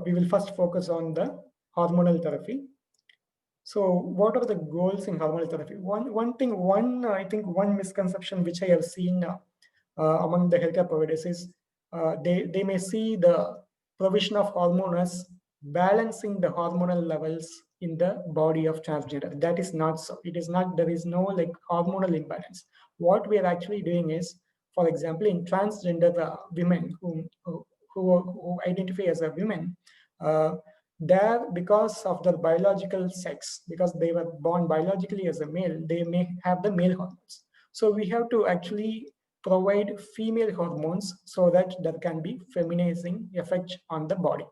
we will first focus on the hormonal therapy. So what are the goals in hormonal therapy? I think one misconception which I have seen among the healthcare providers is they may see the provision of hormone as balancing the hormonal levels in the body of transgender. That is not so. It is not. There is no like hormonal imbalance. What we are actually doing is, for example, in transgender women who identify as a women, uh, there, because of their biological sex, because they were born biologically as a male, they may have the male hormones. So we have to actually provide female hormones so that there can be feminizing effect on the body.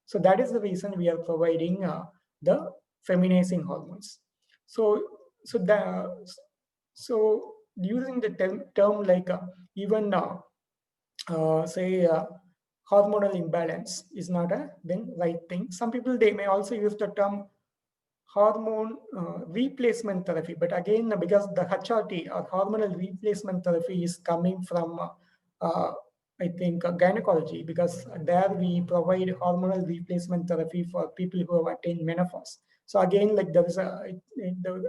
So that is the reason we are providing the feminizing hormones. So so the so using the term like even say hormonal imbalance is not a then right thing. Some people, they may also use the term hormone replacement therapy, but again, because the HRT or hormonal replacement therapy is coming from uh, I think gynecology, because there we provide hormonal replacement therapy for people who have attained menopause. So again, like there is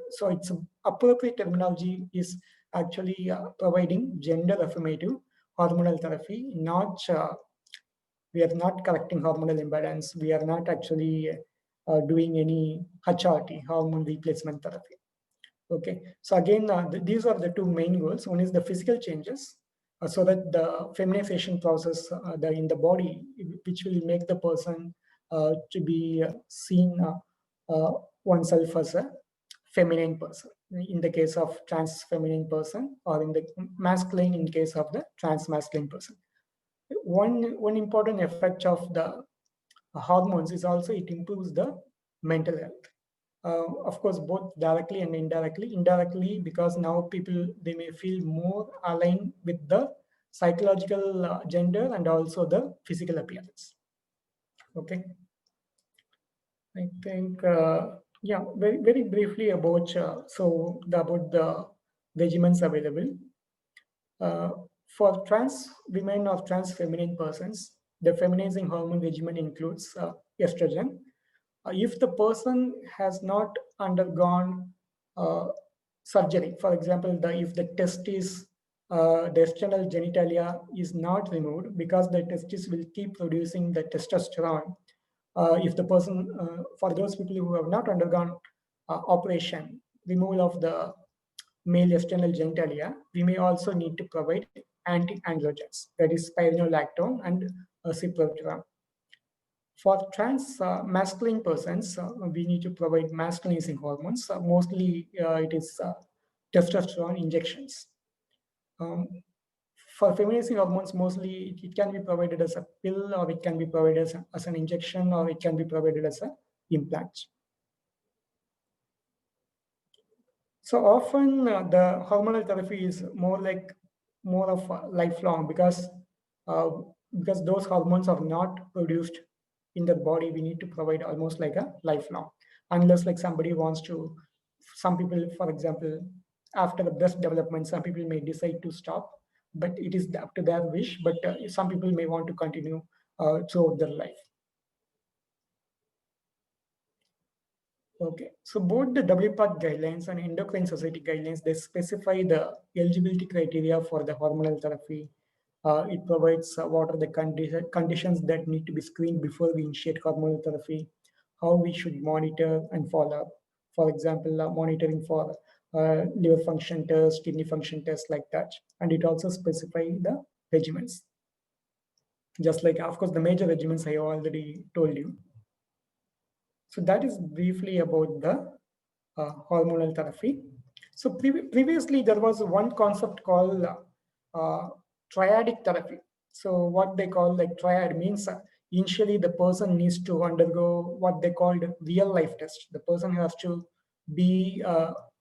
so it's appropriate terminology is actually providing gender affirmative hormonal therapy, not we are not correcting hormonal imbalance. We are not actually doing any HRT, hormone replacement therapy. Okay, so again, these are the two main goals. One is the physical changes, so that the feminization process in the body, which will make the person to be seen oneself as a feminine person. In the case of trans feminine person, or in the masculine in case of the trans masculine person. One important effect of the hormones is also it improves the mental health. Of course, both directly and indirectly. Indirectly, because now people, they may feel more aligned with the psychological gender and also the physical appearance. Okay, I think yeah, very briefly about about the regimens available. Uh, for trans women or trans feminine persons, the feminizing hormone regimen includes estrogen. If the person has not undergone uh, surgery, for example, if the testis, the external genitalia is not removed, because the testis will keep producing the testosterone. If the person, for those people who have not undergone operation, removal of the male external genitalia, we may also need to provide anti-androgens, that is spironolactone and ciprofloxacin. For trans masculine persons, we need to provide masculinizing hormones. Mostly, it is testosterone injections. Um, for feminizing hormones, mostly it can be provided as a pill, or it can be provided as an injection, or it can be provided as an implant. So often the hormonal therapy is more of lifelong, uh, because those hormones are not produced in the body. We need to provide almost like a lifelong, unless like somebody wants to. Some people, for example, after the breast development, some people may decide to stop, but it is up to their wish. But some people may want to continue throughout their life. Okay, so both the WPATH guidelines and Endocrine Society guidelines, they specify the eligibility criteria for the hormonal therapy. It provides what are the conditions that need to be screened before we initiate hormonal therapy, how we should monitor and follow up. For example, monitoring for liver function test, kidney function test, like that. And it also specifies the regimens. Just like, of course, the major regimens I already told you. So that is briefly about the hormonal therapy. So previously there was one concept called triadic therapy. So what they call like triad means initially the person needs to undergo what they called real life test. The person has to be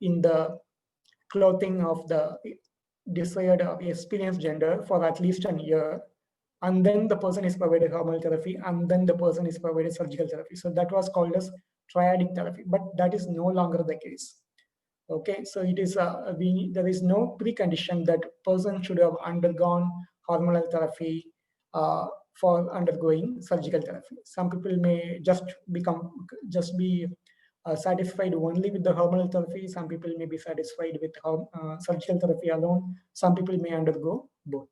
in the clothing of the desired experienced gender for at least a year, and then the person is provided hormonal therapy, and then the person is provided surgical therapy. So that was called as triadic therapy, but that is no longer the case. Okay, so it is there is no precondition that person should have undergone hormonal therapy for undergoing surgical therapy. Some people may just be satisfied only with the hormonal therapy. Some people may be satisfied with surgical therapy alone. Some people may undergo both.